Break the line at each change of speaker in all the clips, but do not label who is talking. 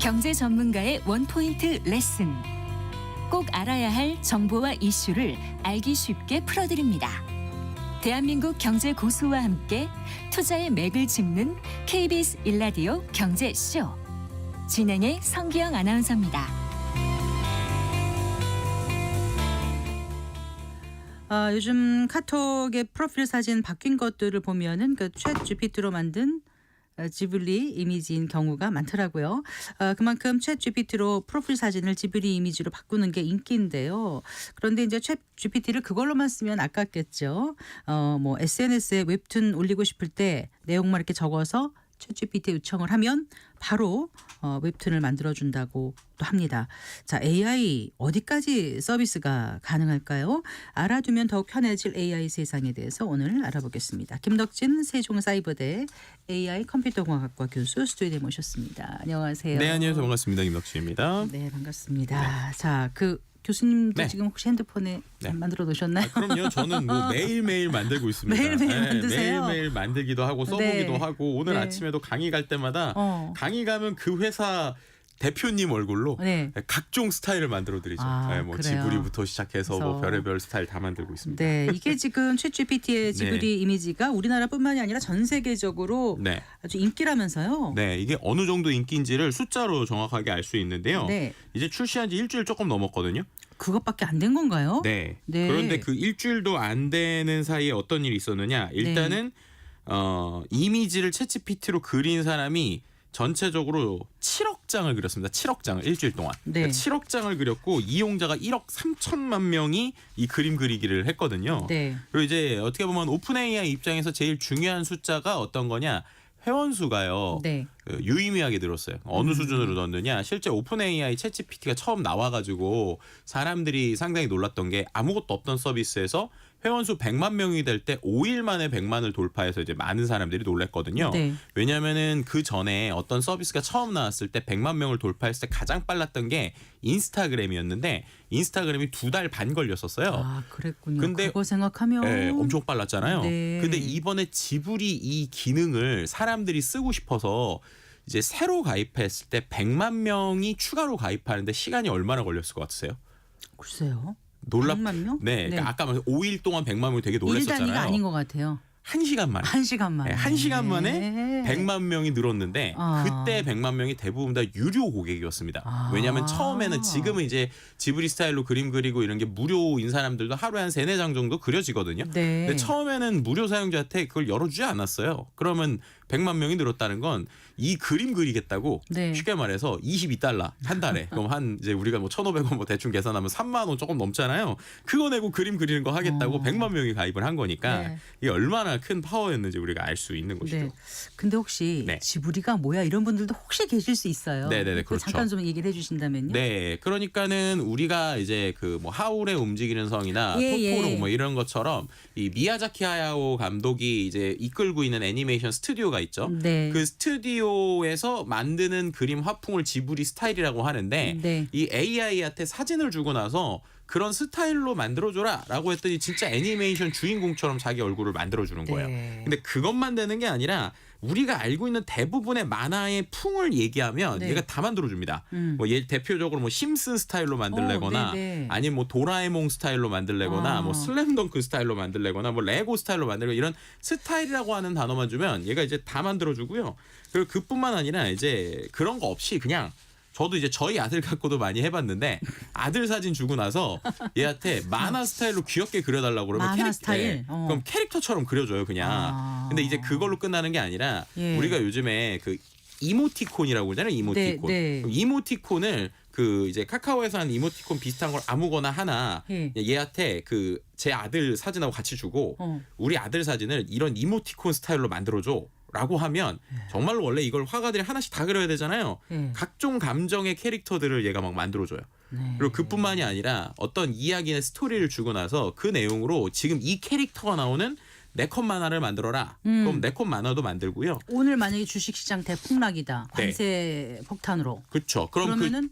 경제 전문가의 원포인트 레슨. 꼭 알아야 할 정보와 이슈를 알기 쉽게 풀어드립니다. 대한민국 경제 고수와 함께 투자의 맥을 짚는 KBS 1라디오 경제쇼. 진행의 성기영 아나운서입니다.
요즘 카톡의 프로필 사진 바뀐 것들을 보면은 그 챗 GPT로 만든 지블리 이미지인 경우가 많더라고요. 그만큼 챗 GPT로 프로필 사진을 지블리 이미지로 바꾸는 게 인기인데요. 그런데 이제 챗 GPT를 그걸로만 쓰면 아깝겠죠. 뭐 SNS에 웹툰 올리고 싶을 때 내용만 이렇게 적어서 챗 GPT 요청을 하면 바로 웹툰을 만들어준다고 또 합니다. 자, AI 어디까지 서비스가 가능할까요? 알아두면 더욱 편해질 AI 세상에 대해서 오늘 알아보겠습니다. 김덕진 세종사이버대 AI 컴퓨터공학과 교수 스튜디오에 모셨습니다. 안녕하세요.
네, 안녕하세요. 반갑습니다. 김덕진입니다.
네, 반갑습니다. 자, 교수님도
네.
지금 혹시 핸드폰에 만들어 놓으셨나요?
그럼요. 저는 뭐 매일매일 만들고 있습니다.
매일매일 만드세요?
매일매일 만들기도 하고 써보기도
네.
하고 오늘
네.
아침에도 강의 갈 때마다 강의 가면 그 회사 대표님 얼굴로
네.
각종 스타일을 만들어드리죠. 뭐
그래요?
지브리부터 시작해서 뭐
그래서
별의별 스타일 다 만들고 있습니다.
네, 이게 지금 챗 GPT의 지브리 이미지가 우리나라뿐만이 아니라 전 세계적으로
네.
아주 인기라면서요.
네, 이게 어느 정도 인기인지를 숫자로 정확하게 알 수 있는데요.
네.
이제 출시한 지 일주일 조금 넘었거든요.
그것밖에 안 된 건가요?
네.
네.
그런데 그 일주일도 안 되는 사이에 어떤 일이 있었느냐? 일단은 이미지를 챗GPT로 그린 사람이 전체적으로 7억 장을 그렸습니다. 7억 장을 일주일 동안.
네.
그러니까 7억 장을 그렸고 이용자가 1억 3천만 명이 이 그림 그리기를 했거든요.
네.
그리고 이제 어떻게 보면 오픈 AI 입장에서 제일 중요한 숫자가 어떤 거냐? 회원 수가요.
네.
유의미하게 늘었어요. 어느 수준으로 넣느냐. 실제 오픈 AI 챗GPT가 처음 나와가지고 사람들이 상당히 놀랐던 게 아무것도 없던 서비스에서 회원수 100만 명이 될 때 5일 만에 100만을 돌파해서 이제 많은 사람들이 놀랐거든요.
네.
왜냐하면은 그 전에 어떤 서비스가 처음 나왔을 때 100만 명을 돌파했을 때 가장 빨랐던 게 인스타그램이었는데 인스타그램이 2달 반 걸렸었어요.
아, 그랬군요.
근데
그거 생각하면
네, 엄청 빨랐잖아요.
네.
근데 이번에 지브리 이 기능을 사람들이 쓰고 싶어서 이제 새로 가입했을 때 100만 명이 추가로 가입하는데 시간이 얼마나 걸렸을 것 같으세요?
글쎄요.
놀랍.
100만 명?
네, 그러니까 아까 5일 동안 100만 명이 되게
일
놀랐었잖아요.
단위가 아닌 것 같아요.
1시간 만에.
1시간 만에.
네, 1시간 만에
네.
100만 명이 늘었는데
아.
그때 100만 명이 대부분 다 유료 고객이었습니다.
아.
왜냐하면 처음에는 지금은 이제 지브리 스타일로 그림 그리고 이런 게 무료인 사람들도 하루에 한 3-4장 정도 그려지거든요.
네.
근데 처음에는 무료 사용자한테 그걸 열어주지 않았어요. 그러면 100만 명이 늘었다는 건 이 그림 그리겠다고
네.
쉽게 말해서 $22 한 달에 그럼 한 이제 우리가 뭐 1,500원 뭐 대충 계산하면 3만 원 조금 넘잖아요. 그거 내고 그림 그리는 거 하겠다고 100만 명이 가입을 한 거니까
네.
이게 얼마나 큰 파워였는지 우리가 알 수 있는 것이죠.
네. 근데 혹시
네.
지브리가 뭐야 이런 분들도 혹시 계실 수 있어요.
네네네,
그거
그렇죠.
잠깐 좀 얘기를 해주신다면요.
네, 그러니까는 우리가 이제 그 뭐 하울의 움직이는 성이나
예,
토토로
예.
뭐 이런 것처럼 이 미야자키 하야오 감독이 이제 이끌고 있는 애니메이션 스튜디오가 있죠.
네.
그 스튜디오에서 만드는 그림 화풍을 지브리 스타일이라고 하는데
네.
이 AI한테 사진을 주고 나서 그런 스타일로 만들어줘라라고 했더니 진짜 애니메이션 주인공처럼 자기 얼굴을 만들어주는 거예요.
네.
근데 그것만 되는 게 아니라 우리가 알고 있는 대부분의 만화의 풍을 얘기하면
네.
얘가 다 만들어줍니다. 뭐 대표적으로 뭐 심슨 스타일로 만들래거나
네네.
아니면 뭐 도라에몽 스타일로 만들래거나
아.
뭐 슬램덩크 스타일로 만들래거나 뭐 레고 스타일로 만들고 이런 스타일이라고 하는 단어만 주면 얘가 이제 다 만들어주고요. 그리고 그뿐만 아니라 이제 그런 거 없이 그냥 저도 이제 저희 아들 갖고도 많이 해봤는데 아들 사진 주고 나서 얘한테 만화 스타일로 귀엽게 그려달라고 그러면
만화 스타일?
그럼 캐릭터처럼 그려줘요 그냥.
아.
근데 이제 그걸로 끝나는 게 아니라
예.
우리가 요즘에 그 이모티콘이라고 그러잖아요. 이모티콘.
네, 네.
그럼 이모티콘을 그 이제 카카오에서 하는 이모티콘 비슷한 걸 아무거나 하나
예.
얘한테 그 제 아들 사진하고 같이 주고 우리 아들 사진을 이런 이모티콘 스타일로 만들어줘. 라고 하면 정말로 원래 이걸 화가들이 하나씩 다 그려야 되잖아요. 각종 감정의 캐릭터들을 얘가 막 만들어줘요.
네.
그리고 그뿐만이 아니라 어떤 이야기의 스토리를 주고 나서 그 내용으로 지금 이 캐릭터가 나오는 네컷 만화를 만들어라. 그럼 네컷 만화도 만들고요.
오늘 만약에 주식시장 대폭락이다.
네.
관세 폭탄으로.
그렇죠. 그럼
그러면은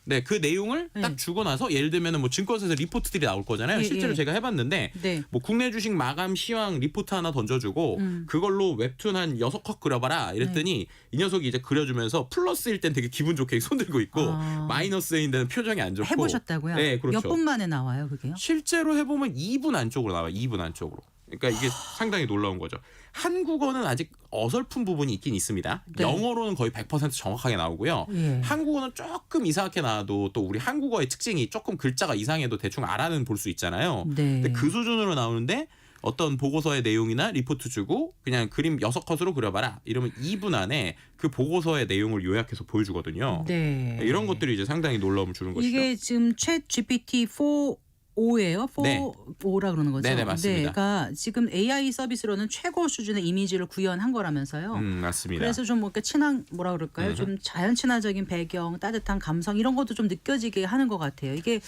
네, 그 내용을
네.
딱 주고 나서 예를 들면은 뭐 증권사에서 리포트들이 나올 거잖아요.
예,
실제로
예.
제가 해봤는데
네.
뭐 국내 주식 마감 시황 리포트 하나 던져주고 그걸로 웹툰 한 6컷 그려봐라 이랬더니 이 녀석이 이제 그려주면서 플러스일 땐 되게 기분 좋게 손들고 있고
아.
마이너스인 데는 표정이 안 좋고.
해보셨다고요?
네, 그렇죠.
몇 분 만에 나와요, 그게요?
실제로 해보면 2분 안쪽으로 나와요. 2분 안쪽으로. 그러니까 이게 상당히 놀라운 거죠. 한국어는 아직 어설픈 부분이 있긴 있습니다.
네.
영어로는 거의 100% 정확하게 나오고요.
예.
한국어는 조금 이상하게 나와도 또 우리 한국어의 특징이 조금 글자가 이상해도 대충 알아는 볼 수 있잖아요.
네.
근데 그 수준으로 나오는데 어떤 보고서의 내용이나 리포트 주고 그냥 그림 6컷으로 그려봐라 이러면 2분 안에 그 보고서의 내용을 요약해서 보여주거든요.
네.
이런 것들이 이제 상당히 놀라움을 주는 것이죠.
이게 지금 챗 GPT 4.5예요. 4.5라 그러는 거죠.
네네, 맞습니다.
네, 그러니까 지금 AI 서비스로는 최고 수준의 이미지를 구현한 거라면서요.
맞습니다.
그래서 좀 뭔가 친한 뭐라 그럴까요?
음흠.
좀 자연 친화적인 배경, 따뜻한 감성 이런 것도 좀 느껴지게 하는 것 같아요. 이게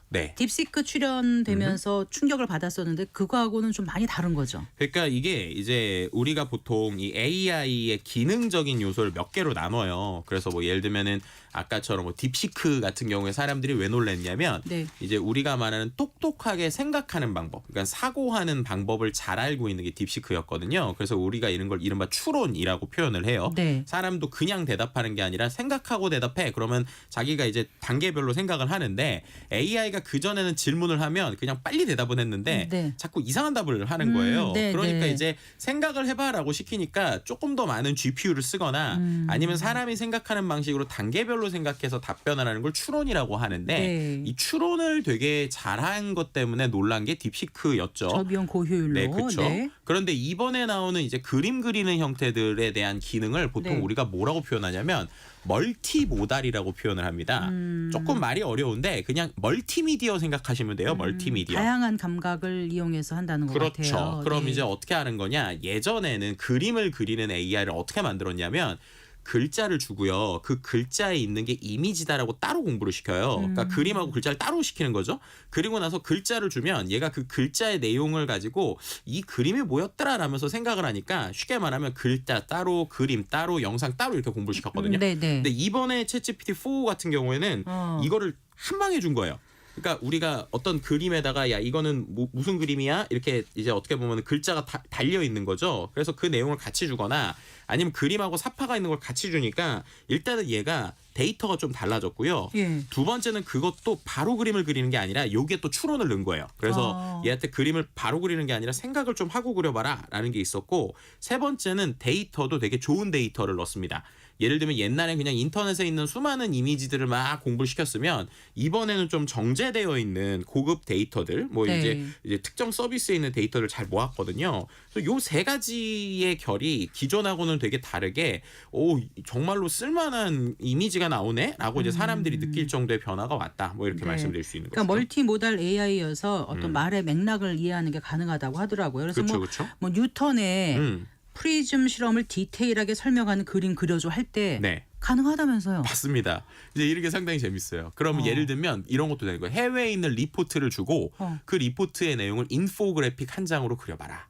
네.
딥시크 출연되면서 충격을 받았었는데 그거하고는 좀 많이 다른 거죠.
그러니까 이게 이제 우리가 보통 이 AI의 기능적인 요소를 몇 개로 나눠요. 그래서 뭐 예를 들면은 아까처럼 뭐 딥시크 같은 경우에 사람들이 왜 놀랐냐면
네.
이제 우리가 말하는 똑똑하게 생각하는 방법, 그러니까 사고하는 방법을 잘 알고 있는 게 딥시크였거든요. 그래서 우리가 이런 걸 이른바 추론이라고 표현을 해요.
네.
사람도 그냥 대답하는 게 아니라 생각하고 대답해. 그러면 자기가 이제 단계별로 생각을 하는데 AI가 그전에는 질문을 하면 그냥 빨리 대답은 했는데
네.
자꾸 이상한 답을 하는 거예요.
네,
그러니까
네.
이제 생각을 해봐라고 시키니까 조금 더 많은 GPU를 쓰거나 아니면 사람이 생각하는 방식으로 단계별로 생각해서 답변을 하는 걸 추론이라고 하는데
네.
이 추론을 되게 잘한 것 때문에 놀란 게 딥시크였죠.
저비용 고효율로.
네, 그렇죠.
네.
그런데 이번에 나오는 이제 그림 그리는 형태들에 대한 기능을 보통
네.
우리가 뭐라고 표현하냐면 멀티모달이라고 표현을 합니다. 조금 말이 어려운데 그냥 멀티미디어 생각하시면 돼요. 멀티미디어.
다양한 감각을 이용해서 한다는 것
그렇죠.
같아요.
그럼
네.
이제 어떻게 하는 거냐? 예전에는 그림을 그리는 AI를 어떻게 만들었냐면 글자를 주고요. 그 글자에 있는 게 이미지다라고 따로 공부를 시켜요. 그러니까 그림하고 글자를 따로 시키는 거죠. 그리고 나서 글자를 주면 얘가 그 글자의 내용을 가지고 이 그림이 뭐였더라라면서 생각을 하니까 쉽게 말하면 글자 따로, 그림 따로, 영상 따로 이렇게 공부를 시켰거든요.
네, 네.
근데 이번에 챗GPT4 같은 경우에는 이거를 한 방에 준 거예요. 그러니까 우리가 어떤 그림에다가 야 이거는 무슨 그림이야 이렇게 이제 어떻게 보면 글자가 달려 있는 거죠. 그래서 그 내용을 같이 주거나 아니면 그림하고 사파가 있는 걸 같이 주니까 일단은 얘가 데이터가 좀 달라졌고요.
예.
두 번째는 그것도 바로 그림을 그리는 게 아니라 여기에 또 추론을 넣은 거예요. 그래서 얘한테 그림을 바로 그리는 게 아니라 생각을 좀 하고 그려봐라라는 게 있었고 세 번째는 데이터도 되게 좋은 데이터를 넣습니다. 예를 들면 옛날에 그냥 인터넷에 있는 수많은 이미지들을 막 공부를 시켰으면 이번에는 좀 정제되어 있는 고급 데이터들 뭐
네.
이제 특정 서비스에 있는 데이터를 잘 모았거든요. 그래서 요 세 가지의 결이 기존하고는 되게 다르게 오 정말로 쓸만한 이미지가 나오네라고 이제 사람들이 느낄 정도의 변화가 왔다. 뭐 이렇게
네.
말씀드릴 수 있는 거죠.
그러니까 멀티모달 AI여서 어떤 말의 맥락을 이해하는 게 가능하다고 하더라고요. 그래서
그렇죠,
뭐,
그렇죠.
뭐 뉴턴의 프리즘 실험을 디테일하게 설명하는 그림 그려줘 할 때
네.
가능하다면서요.
맞습니다. 이제 이런 게 상당히 재밌어요. 그러면 예를 들면 이런 것도 되는 거예요. 해외에 있는 리포트를 주고 그 리포트의 내용을 인포그래픽 한 장으로 그려봐라.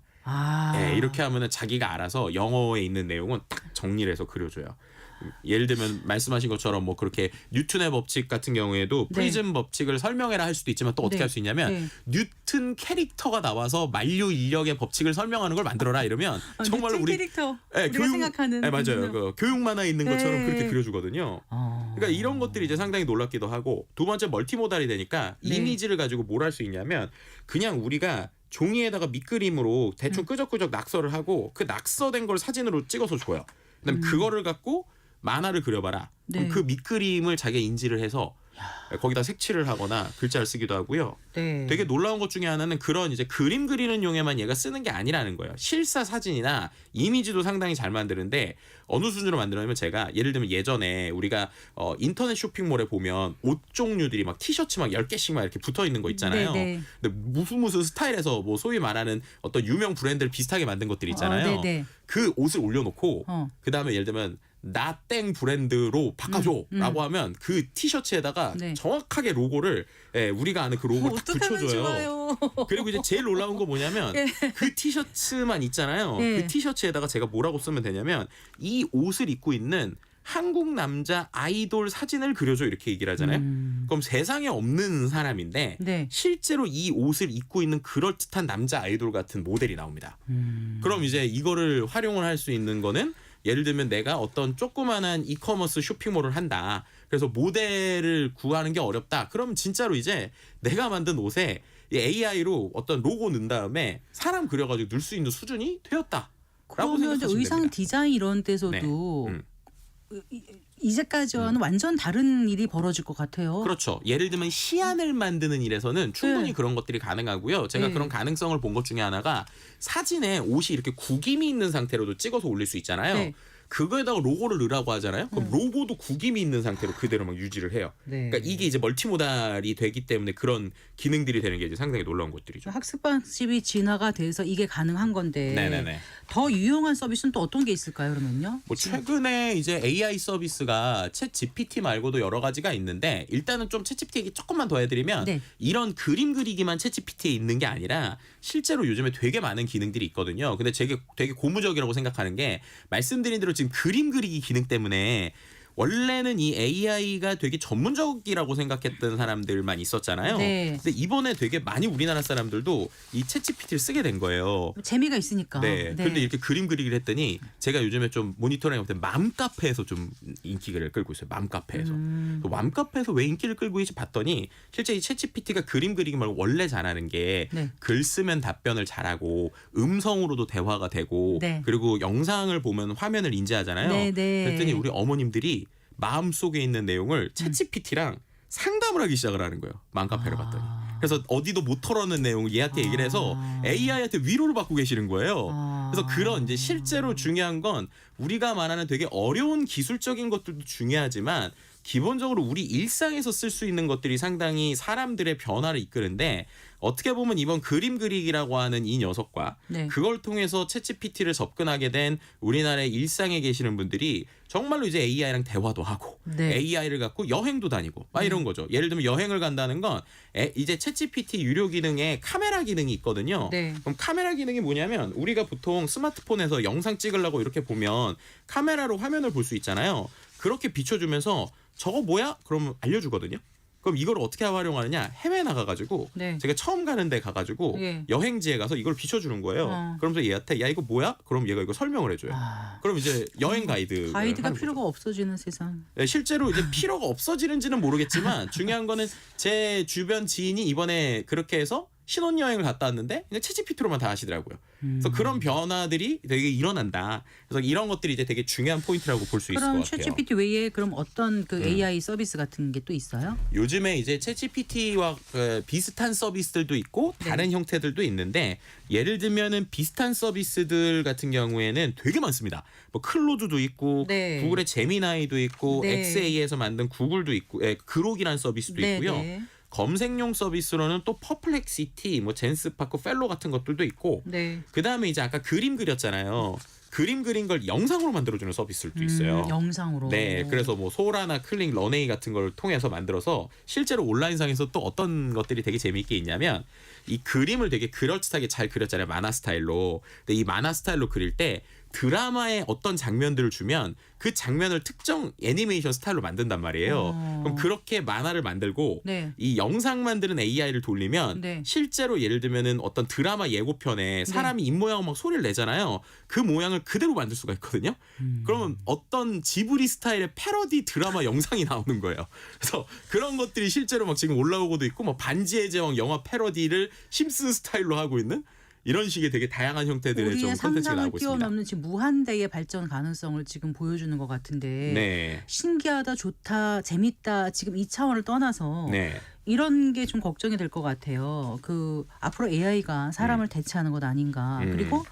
네, 이렇게 하면은 자기가 알아서 영어에 있는 내용은 딱 정리를 해서 그려줘요. 예를 들면 말씀하신 것처럼 뭐 그렇게 뉴턴의 법칙 같은 경우에도
네.
프리즘 법칙을 설명해라 할 수도 있지만 또 어떻게
네.
할 수 있냐면
네.
뉴턴 캐릭터가 나와서 만류 인력의 법칙을 설명하는 걸 만들어라 이러면 정말로
뉴턴
우리
캐릭터
네,
우리가 생각하는
네, 맞아요. 그 교육 만화에 있는 것처럼
네.
그렇게 그려주거든요. 그러니까 이런 것들이 이제 상당히 놀랍기도 하고 두 번째 멀티모달이 되니까
네.
이미지를 가지고 뭘 할 수 있냐면 그냥 우리가 종이에다가 밑그림으로 대충 끄적끄적 낙서를 하고 그 낙서된 걸 사진으로 찍어서 줘요. 그다음 그거를 갖고 만화를 그려봐라. 그럼
네.
그 밑그림을 자기가 인지를 해서 거기다 색칠을 하거나 글자를 쓰기도 하고요.
네.
되게 놀라운 것 중에 하나는 그런 이제 그림 그리는 용에만 얘가 쓰는 게 아니라는 거예요. 실사 사진이나 이미지도 상당히 잘 만드는데 어느 수준으로 만들냐면 제가 예를 들면 예전에 우리가 인터넷 쇼핑몰에 보면 옷 종류들이 막 티셔츠 막 10개씩 막 이렇게 붙어 있는 거 있잖아요.
네, 네.
근데 무슨 스타일에서 뭐 소위 말하는 어떤 유명 브랜드를 비슷하게 만든 것들 있잖아요.
네, 네.
그 옷을 올려놓고 그다음에 예를 들면 나땡 브랜드로 바꿔줘라고 하면 그 티셔츠에다가
네.
정확하게 로고를 우리가 아는 그 로고를 딱
어떡하면
붙여줘요.
좋아요.
그리고 이제 제일 놀라운 거 뭐냐면 그 티셔츠만 있잖아요.
예.
그 티셔츠에다가 제가 뭐라고 쓰면 되냐면 이 옷을 입고 있는 한국 남자 아이돌 사진을 그려줘 이렇게 얘기를 하잖아요. 그럼 세상에 없는 사람인데
네.
실제로 이 옷을 입고 있는 그럴듯한 남자 아이돌 같은 모델이 나옵니다. 그럼 이제 이거를 활용을 할 수 있는 거는 예를 들면 내가 어떤 조그만한 이커머스 쇼핑몰을 한다. 그래서 모델을 구하는 게 어렵다. 그럼 진짜로 이제 내가 만든 옷에 AI로 어떤 로고 넣은 다음에 사람 그려가지고 넣을 수 있는 수준이 되었다. 라고
그러면
생각하시면
의상
됩니다.
디자인 이런 데서도 이제까지와는 완전 다른 일이 벌어질 것 같아요.
그렇죠. 예를 들면 시안을 만드는 일에서는 충분히
네.
그런 것들이 가능하고요. 제가
네.
그런 가능성을 본 것 중에 하나가 사진에 옷이 이렇게 구김이 있는 상태로도 찍어서 올릴 수 있잖아요.
네.
그거에다가 로고를 넣으라고 하잖아요. 그럼 로고도 구김이 있는 상태로 그대로 막 유지를 해요.
네.
그러니까 이게 이제 멀티모달이 되기 때문에 그런 기능들이 되는 게 이제 상당히 놀라운 것들이죠.
학습 방식이 진화가 돼서 이게 가능한 건데
네네네.
더 유용한 서비스는 또 어떤 게 있을까요? 그러면요?
뭐 최근에 이제 AI 서비스가 챗 GPT 말고도 여러 가지가 있는데 일단은 좀 챗 GPT 얘기 조금만 더 해드리면
네.
이런 그림 그리기만 챗 GPT에 있는 게 아니라 실제로 요즘에 되게 많은 기능들이 있거든요. 근데 되게 고무적이라고 생각하는 게 말씀드린 대로 지금 그림 그리기 기능 때문에 원래는 이 AI가 되게 전문적이라고 생각했던 사람들만 있었잖아요.
네.
근데 이번에 되게 많이 우리나라 사람들도 이 챗GPT를 쓰게 된 거예요.
재미가 있으니까.
네. 근데 이렇게 그림 그리기를 했더니 제가 요즘에 좀 모니터링 할 때 맘카페에서 좀 인기를 끌고 있어요. 맘카페에서. 맘카페에서 왜 인기를 끌고 있지 봤더니 실제 이 챗GPT가 그림 그리기 말고 원래 잘하는 게
네.
글 쓰면 답변을 잘하고 음성으로도 대화가 되고
네.
그리고 영상을 보면 화면을 인지하잖아요.
네, 네.
그랬더니 우리 어머님들이 마음속에 있는 내용을 챗GPT랑 상담을 하기 시작을 하는 거예요. 맘카페를 봤더니. 그래서 어디도 못 털어놓는 내용을 얘한테 얘기를 해서 AI한테 위로를 받고 계시는 거예요. 그래서 그런 이제 실제로 중요한 건 우리가 말하는 되게 어려운 기술적인 것들도 중요하지만 기본적으로 우리 일상에서 쓸 수 있는 것들이 상당히 사람들의 변화를 이끄는데 어떻게 보면 이번 그림 그리기라고 하는 이 녀석과
네.
그걸 통해서 챗GPT를 접근하게 된 우리나라의 일상에 계시는 분들이 정말로 이제 AI랑 대화도 하고
네.
AI를 갖고 여행도 다니고 막 이런 거죠. 예를 들면 여행을 간다는 건 이제 챗GPT 유료 기능에 카메라 기능이 있거든요.
네.
그럼 카메라 기능이 뭐냐면 우리가 보통 스마트폰에서 영상 찍으려고 이렇게 보면 카메라로 화면을 볼 수 있잖아요. 그렇게 비춰주면서 저거 뭐야? 그러면 알려주거든요. 그럼 이걸 어떻게 활용하느냐? 해외 나가가지고
네.
제가 처음 가는 데 가가지고
예.
여행지에 가서 이걸 비춰주는 거예요. 그러면서 얘한테 야 이거 뭐야? 그럼 얘가 이거 설명을 해줘요.
그럼
이제 여행 가이드
가이드가 필요가 없어지는 세상.
네, 실제로 이제 필요가 없어지는지는 모르겠지만 중요한 거는 제 주변 지인이 이번에 그렇게 해서 신혼여행을 갔다 왔는데 그냥 챗GPT로만 다 하시더라고요. 그래서 그런 변화들이 되게 일어난다. 그래서 이런 것들이 이제 되게 중요한 포인트라고 볼 수 있을 것
그럼
같아요.
챗GPT 외에 그럼 어떤 그 AI 서비스 같은 게 또 있어요?
요즘에 이제 챗GPT와 비슷한 서비스들도 있고 다른 형태들도 있는데 예를 들면은 비슷한 서비스들 같은 경우에는 되게 많습니다. 뭐 클로드도 있고
네.
구글의 제미나이도 있고
네.
XA에서 만든 구글도 있고 그록이라는 서비스도
네,
있고요.
네.
검색용 서비스로는 또 퍼플렉시티, 뭐 젠스파크, 펠로 같은 것들도 있고
네.
그다음에 이제 아까 그림 그렸잖아요. 그림 그린 걸 영상으로 만들어주는 서비스들도 있어요.
영상으로.
네, 그래서 뭐 소라나 클릭, 런웨이 같은 걸 통해서 만들어서 실제로 온라인상에서 또 어떤 것들이 되게 재미있게 있냐면 이 그림을 되게 그럴듯하게 잘 그렸잖아요. 만화 스타일로. 근데 이 만화 스타일로 그릴 때 드라마의 어떤 장면들을 주면 그 장면을 특정 애니메이션 스타일로 만든단 말이에요. 그럼 그렇게 만화를 만들고
네.
이 영상 만드는 AI를 돌리면
네.
실제로 예를 들면은 어떤 드라마 예고편에 사람이 입모양을 막 소리를 내잖아요. 그 모양을 그대로 만들 수가 있거든요. 그러면 어떤 지브리 스타일의 패러디 드라마 영상이 나오는 거예요. 그래서 그런 것들이 실제로 막 지금 올라오고도 있고 뭐 반지의 제왕 영화 패러디를 심슨 스타일로 하고 있는 이런 식의 되게 다양한 형태들의 좀
우리의
콘텐츠가
상상을
나오고 있습니다.
뛰어넘는 지금 무한대의 발전 가능성을 지금 보여주는 것 같은데
네.
신기하다, 좋다, 재밌다 지금 이 차원을 떠나서
네.
이런 게 좀 걱정이 될 것 같아요. 그 앞으로 AI가 사람을 대체하는 것 아닌가. 그리고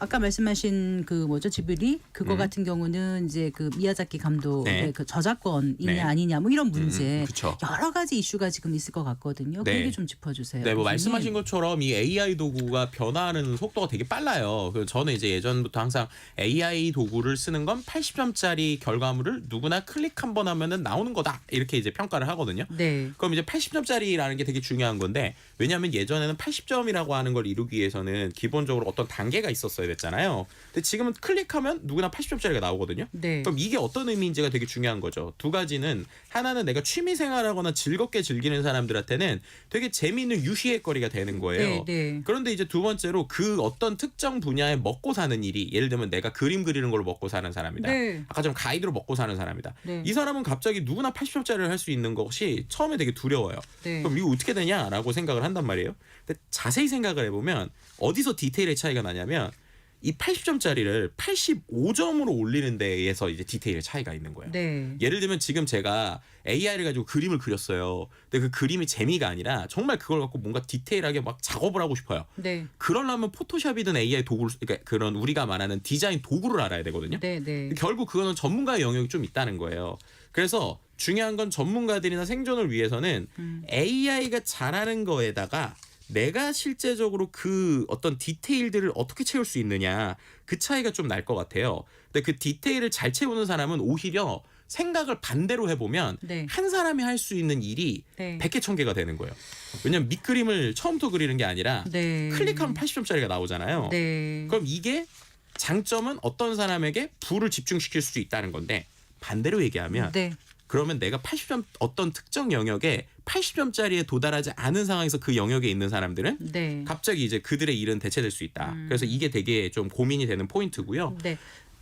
아까 말씀하신 그 뭐죠 지브리 그거 같은 경우는 이제 그 미야자키 감독의
네.
그 저작권이냐
네.
아니냐 뭐 이런 문제
그쵸.
여러 가지 이슈가 지금 있을 것 같거든요. 그
네.
얘기 좀 짚어주세요.
네, 뭐
교수님.
말씀하신 것처럼 이 AI 도구가 변화하는 속도가 되게 빨라요. 그래서 저는 이제 예전부터 항상 AI 도구를 쓰는 건 80점짜리 결과물을 누구나 클릭 한 번 하면은 나오는 거다 이렇게 이제 평가를 하거든요.
네.
그럼 이제 80점짜리라는 게 되게 중요한 건데 왜냐하면 예전에는 80점이라고 하는 걸 이루기 위해서는 기본적으로 어떤 단계가 있었어야 됐잖아요. 근데 지금은 클릭하면 누구나 80점짜리가 나오거든요.
네.
그럼 이게 어떤 의미인지가 되게 중요한 거죠. 두 가지는 하나는 내가 취미 생활하거나 즐겁게 즐기는 사람들한테는 되게 재미있는 유희의 거리가 되는 거예요.
네, 네.
그런데 이제 두 번째로 그 어떤 특정 분야에 먹고 사는 일이 예를 들면 내가 그림 그리는 걸로 먹고 사는 사람이다.
네.
아까 좀 가이드로 먹고 사는 사람이다.
네.
이 사람은 갑자기 누구나 80점짜리를 할 수 있는 것이 처음에 되게 두려워요.
네.
그럼 이거 어떻게 되냐라고 생각을 한단 말이에요. 근데 자세히 생각을 해보면 어디서 디테일의 차이가 나냐면 이 80점짜리를 85점으로 올리는 데에서 이제 디테일의 차이가 있는 거예요.
네.
예를 들면 지금 제가 AI를 가지고 그림을 그렸어요. 근데 그 그림이 재미가 아니라 정말 그걸 갖고 뭔가 디테일하게 막 작업을 하고 싶어요.
네.
그러려면 포토샵이든 AI 도구를, 그러니까 그런 우리가 말하는 디자인 도구를 알아야 되거든요.
네, 네.
결국 그거는 전문가의 영역이 좀 있다는 거예요. 그래서 중요한 건 전문가들이나 생존을 위해서는 AI가 잘하는 거에다가 내가 실제적으로 그 어떤 디테일들을 어떻게 채울 수 있느냐, 그 차이가 좀 날 것 같아요. 근데 그 디테일을 잘 채우는 사람은 오히려 생각을 반대로 해보면
네.
한 사람이 할 수 있는 일이
네.
100개 1000개가 되는 거예요. 왜냐면 밑그림을 처음부터 그리는 게 아니라
네.
클릭하면 80점짜리가 나오잖아요.
네.
그럼 이게 장점은 어떤 사람에게 부를 집중시킬 수 있다는 건데, 반대로 얘기하면
네.
그러면 내가 80점 어떤 특정 영역에 80점짜리에 도달하지 않은 상황에서 그 영역에 있는 사람들은
네.
갑자기 이제 그들의 일은 대체될 수 있다. 그래서 이게 되게 좀 고민이 되는 포인트고요.
네.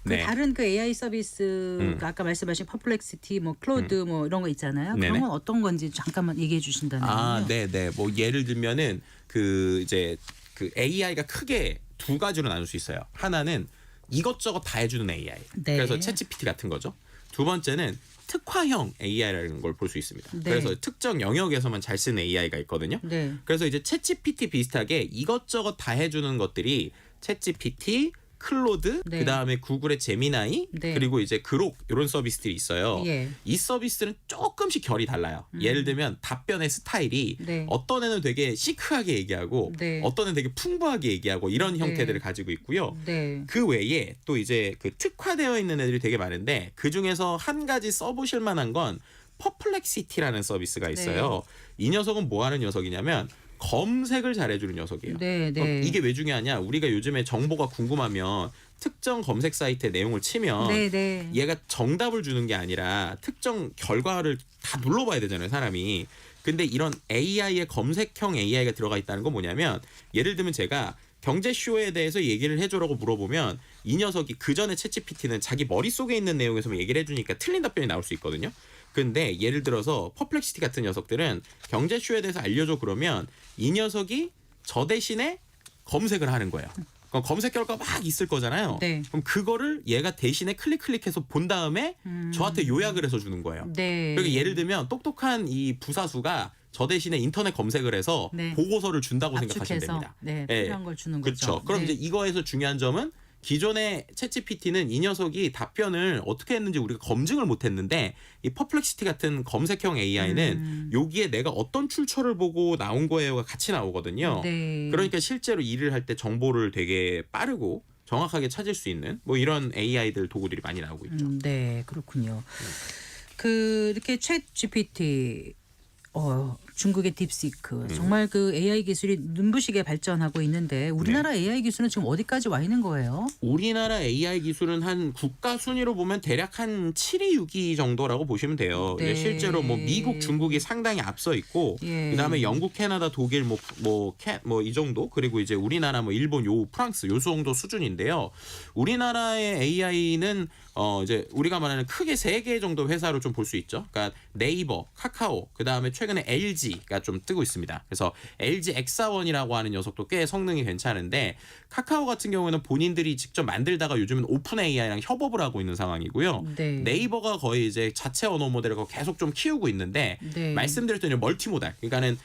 그
네.
다른 그 AI 서비스 아까 말씀하신 퍼플렉시티, 뭐 클로드, 뭐 이런 거 있잖아요.
네네.
그런 건 어떤 건지 잠깐만 얘기해 주신다면요.
아, 네. 뭐 예를 들면은 그 이제 그 AI가 크게 두 가지로 나눌 수 있어요. 하나는 이것저것 다 해주는 AI.
네.
그래서 챗GPT 같은 거죠. 두 번째는 특화형 AI라는 걸 볼 수 있습니다.
네.
그래서 특정 영역에서만 잘 쓰는 AI가 있거든요.
네.
그래서 이제 챗GPT 비슷하게 이것저것 다 해주는 것들이 챗GPT, 클로드,
네.
그다음에 구글의 제미나이,
네.
그리고 이제 그록 이런 서비스들이 있어요.
예.
이 서비스는 조금씩 결이 달라요. 예를 들면 답변의 스타일이
네.
어떤 애는 되게 시크하게 얘기하고
네.
어떤 애는 되게 풍부하게 얘기하고 이런
네.
형태들을 가지고 있고요.
네.
그 외에 또 이제 그 특화되어 있는 애들이 되게 많은데 그 중에서 한 가지 써보실 만한 건 퍼플렉시티라는 서비스가 있어요. 이 녀석은 뭐 하는 녀석이냐면 검색을 잘해주는 녀석이에요.
네, 네.
이게 왜 중요하냐? 우리가 요즘에 정보가 궁금하면 특정 검색 사이트에 내용을 치면
네, 네.
얘가 정답을 주는 게 아니라 특정 결과를 다 눌러봐야 되잖아요, 사람이. 근데 이런 AI의 검색형 AI가 들어가 있다는 건 뭐냐면, 예를 들면 제가 경제쇼에 대해서 얘기를 해줘라고 물어보면 이 녀석이 그 전에 챗GPT는 자기 머릿속에 있는 내용에서만 얘기를 해주니까 틀린 답변이 나올 수 있거든요. 근데 예를 들어서 퍼플렉시티 같은 녀석들은 경제쇼에 대해서 알려줘 그러면 이 녀석이 저 대신에 검색을 하는 거예요. 그럼 검색 결과가 막 있을 거잖아요.
네.
그럼 그거를 얘가 대신에 클릭해서 본 다음에 저한테 요약을 해서 주는 거예요.
네.
그러니까 예를 들면 똑똑한 이 부사수가 저 대신에 인터넷 검색을 해서
네.
보고서를 준다고 생각하시면
압축해서
됩니다.
네,
예.
필요한 걸 주는 거죠.
그렇죠. 그럼
네.
이제 이거에서 중요한 점은 기존의 챗GPT는 이 녀석이 답변을 어떻게 했는지 우리가 검증을 못했는데 이 퍼플렉시티 같은 검색형 AI는 여기에 내가 어떤 출처를 보고 나온 거예요가 같이 나오거든요.
네.
그러니까 실제로 일을 할 때 정보를 되게 빠르고 정확하게 찾을 수 있는 뭐 이런 AI들 도구들이 많이 나오고 있죠.
네, 그렇군요. 그 이렇게 챗 GPT 중국의 딥시크 정말 그 AI 기술이 눈부시게 발전하고 있는데 우리나라
네.
AI 기술은 지금 어디까지 와 있는 거예요?
우리나라 AI 기술은 한 국가 순위로 보면 대략 한 7위, 6위 정도라고 보시면 돼요.
네.
이제 실제로 뭐 미국, 중국이 상당히 앞서 있고
예.
그다음에 영국, 캐나다, 독일 뭐 이 정도, 그리고 이제 우리나라 뭐 일본, 프랑스 요 정도 수준인데요. 우리나라의 AI는 이제 우리가 말하는 크게 3개 정도 회사로 좀 볼 수 있죠. 그러니까 네이버, 카카오, 그다음에 최근에 LG가 좀 뜨고 있습니다. 그래서 LG X4원이라고 하는 녀석도 꽤 성능이 괜찮은데 카카오 같은 경우에는 본인들이 직접 만들다가 요즘은 오픈 AI랑 협업을 하고 있는 상황이고요.
네.
네이버가 거의 이제 자체 언어 모델을 계속 좀 키우고 있는데
네.
말씀드렸던 멀티모달, 그러니까는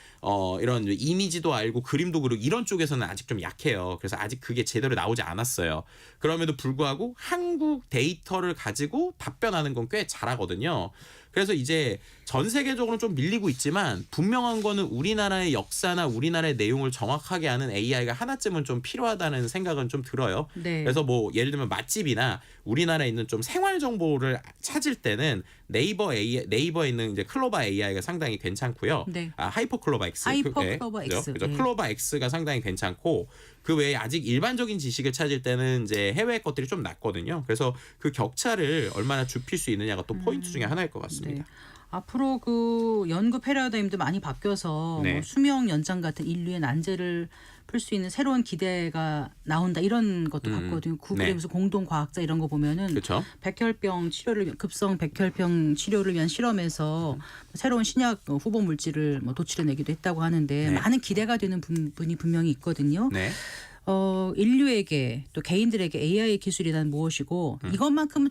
이런 이미지도 알고 그림도 그리고 이런 쪽에서는 아직 좀 약해요. 그래서 아직 그게 제대로 나오지 않았어요. 그럼에도 불구하고 한국 데이터를 가지고 답변하는 건 꽤 잘하거든요. 그래서 이제 전 세계적으로는 좀 밀리고 있지만 분명한 거는 우리나라의 역사나 우리나라의 내용을 정확하게 아는 AI가 하나쯤은 좀 필요하다는 생각은 좀 들어요.
네.
그래서 뭐 예를 들면 맛집이나 우리나라에 있는 좀 생활 정보를 찾을 때는 네이버에 있는 이제 클로바 AI가 상당히 괜찮고요.
네.
하이퍼 클로바 X.
클로바 X.
그죠?
네.
클로바 X가 상당히 괜찮고 그 외에 아직 일반적인 지식을 찾을 때는 이제 해외 것들이 좀 낮거든요. 그래서 그 격차를 얼마나 좁힐 수 있느냐가 또 포인트 중에 하나일 것 같습니다.
네. 앞으로 그 연구 패러다임도 많이 바뀌어서
네.
뭐 수명 연장 같은 인류의 난제를 풀 수 있는 새로운 기대가 나온다 이런 것도 같거든요. 구글의
네.
무슨 공동 과학자 이런 거 보면은
그렇죠.
백혈병 치료를 급성 백혈병 치료를 위한 실험에서 새로운 신약 후보 물질을 뭐 도출해내기도 했다고 하는데
네.
많은 기대가 되는 부분이 분명히 있거든요.
네.
인류에게 또 개인들에게 AI 기술이란 무엇이고 이것만큼은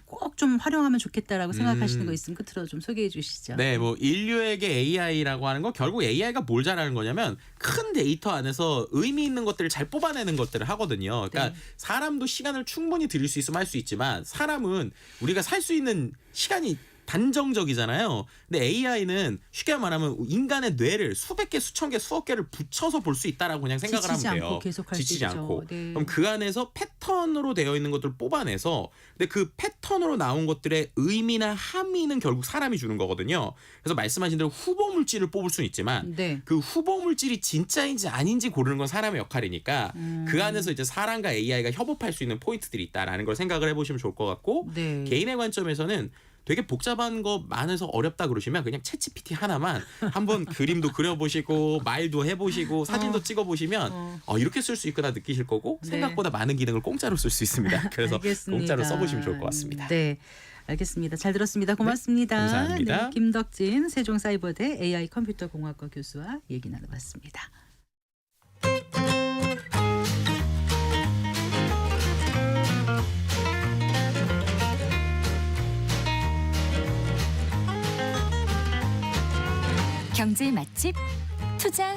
꼭 좀 활용하면 좋겠다라고 생각하시는 거 있으면 끝으로 좀 소개해 주시죠.
네, 뭐 인류에게 AI라고 하는 건 결국 AI가 뭘 잘하는 거냐면 큰 데이터 안에서 의미 있는 것들을 잘 뽑아내는 것들을 하거든요. 그러니까
네.
사람도 시간을 충분히 들일 수 있으면 할 수 있지만 사람은 우리가 살 수 있는 시간이 단정적이잖아요. 근데 AI는 쉽게 말하면 인간의 뇌를 수백 개, 수천 개, 수억 개를 붙여서 볼 수 있다라고 그냥 생각을
지치지
하면 돼요.
않고 계속 할수
지치지
있죠.
않고.
네.
그럼 그 안에서 패턴으로 되어 있는 것들을 뽑아내서 근데 그 패턴으로 나온 것들의 의미나 함의는 결국 사람이 주는 거거든요. 그래서 말씀하신 대로 후보 물질을 뽑을 수는 있지만
네.
그 후보 물질이 진짜인지 아닌지 고르는 건 사람의 역할이니까 그 안에서 이제 사람과 AI가 협업할 수 있는 포인트들이 있다라는 걸 생각을 해보시면 좋을 것 같고
네.
개인의 관점에서는 되게 복잡한 거 많아서 어렵다 그러시면 그냥 챗GPT 하나만 한번 그림도 그려보시고 말도 해보시고 사진도 찍어보시면 이렇게 쓸 수 있구나 느끼실 거고
네.
생각보다 많은 기능을 공짜로 쓸 수 있습니다. 그래서
알겠습니다.
공짜로 써보시면 좋을 것 같습니다.
네. 알겠습니다. 잘 들었습니다. 고맙습니다.
네, 감사합니다.
네, 김덕진 세종사이버대 AI 컴퓨터공학과 교수와 얘기 나눠봤습니다.
경제 맛집 투자